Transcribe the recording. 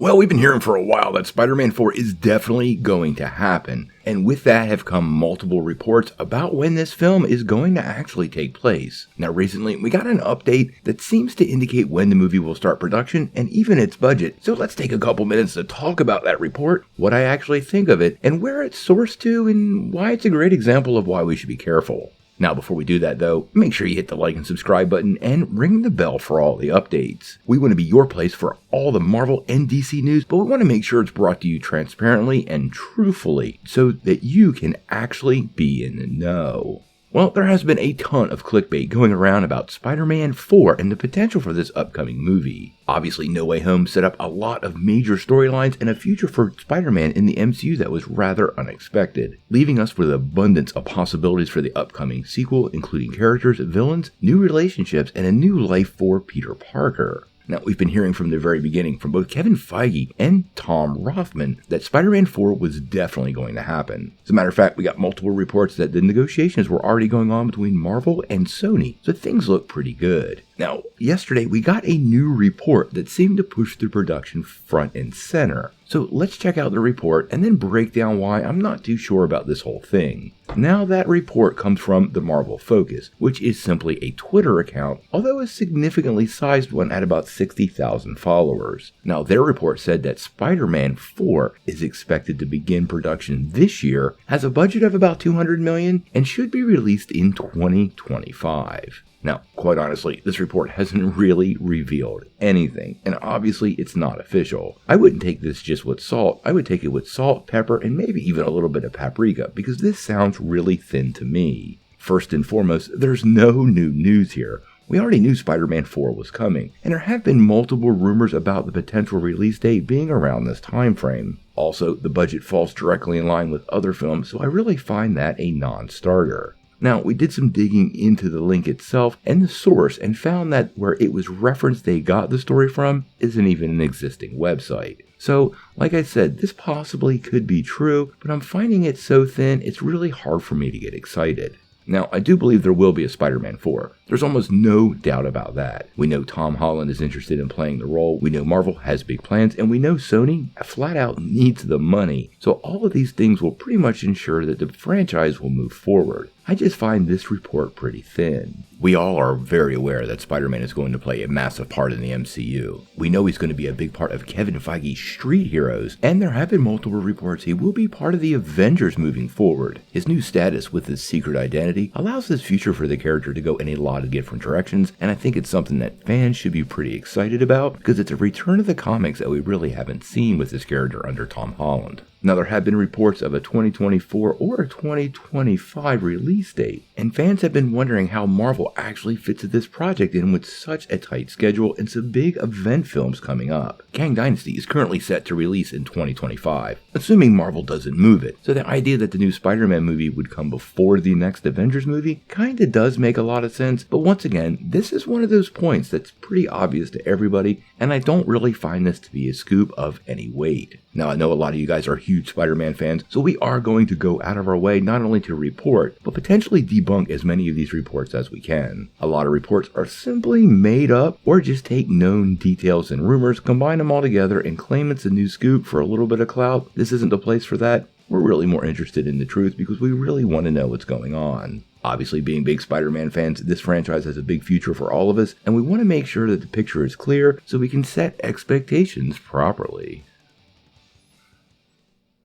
Well, we've been hearing for a while that Spider-Man 4 is definitely going to happen, and with that have come multiple reports about when this film is going to actually take place. Now recently, we got an update that seems to indicate when the movie will start production and even its budget, so let's take a couple minutes to talk about that report, what I actually think of it, and where it's sourced to, and why it's a great example of why we should be careful. Now, before we do that though, make sure you hit the like and subscribe button and ring the bell for all the updates. We want to be your place for all the Marvel and DC news, but we want to make sure it's brought to you transparently and truthfully so that you can actually be in the know. Well, there has been a ton of clickbait going around about Spider-Man 4 and the potential for this upcoming movie. Obviously, No Way Home set up a lot of major storylines and a future for Spider-Man in the MCU that was rather unexpected, leaving us with abundance of possibilities for the upcoming sequel, including characters, villains, new relationships, and a new life for Peter Parker. Now, we've been hearing from the very beginning from both Kevin Feige and Tom Rothman that Spider-Man 4 was definitely going to happen. As a matter of fact, we got multiple reports that the negotiations were already going on between Marvel and Sony, so things look pretty good. Now, yesterday we got a new report that seemed to push the production front and center. So let's check out the report and then break down why I'm not too sure about this whole thing. Now that report comes from the Marvel Focus, which is simply a Twitter account, although a significantly sized one at about 60,000 followers. Now their report said that Spider-Man 4 is expected to begin production this year, has a budget of about $200 million, and should be released in 2025. Now, quite honestly, this report hasn't really revealed anything, and obviously it's not official. I wouldn't take this just with salt, I would take it with salt, pepper, and maybe even a little bit of paprika, because this sounds really thin to me. First and foremost, there's no new news here. We already knew Spider-Man 4 was coming, and there have been multiple rumors about the potential release date being around this time frame. Also, the budget falls directly in line with other films, so I really find that a non-starter. Now, we did some digging into the link itself and the source and found that where it was referenced they got the story from isn't even an existing website. So, like I said, this possibly could be true, but I'm finding it so thin it's really hard for me to get excited. Now, I do believe there will be a Spider-Man 4. There's almost no doubt about that. We know Tom Holland is interested in playing the role, we know Marvel has big plans, and we know Sony flat out needs the money. So all of these things will pretty much ensure that the franchise will move forward. I just find this report pretty thin. We all are very aware that Spider-Man is going to play a massive part in the MCU. We know he's going to be a big part of Kevin Feige's Street Heroes, and there have been multiple reports he will be part of the Avengers moving forward. His new status with his secret identity allows this future for the character to go in a lot of different directions, and I think it's something that fans should be pretty excited about, because it's a return to the comics that we really haven't seen with this character under Tom Holland. Now, there have been reports of a 2024 or a 2025 release date, and fans have been wondering how Marvel actually fits this project in with such a tight schedule and some big event films coming up. Kang Dynasty is currently set to release in 2025, assuming Marvel doesn't move it, so the idea that the new Spider-Man movie would come before the next Avengers movie kinda does make a lot of sense, but once again, this is one of those points that's pretty obvious to everybody, and I don't really find this to be a scoop of any weight. Now, I know a lot of you guys are huge Spider-Man fans, so we are going to go out of our way not only to report, but potentially debunk as many of these reports as we can. A lot of reports are simply made up, or just take known details and rumors, combine them all together, and claim it's a new scoop for a little bit of clout. This isn't the place for that. We're really more interested in the truth because we really want to know what's going on. Obviously, being big Spider-Man fans, this franchise has a big future for all of us, and we want to make sure that the picture is clear so we can set expectations properly.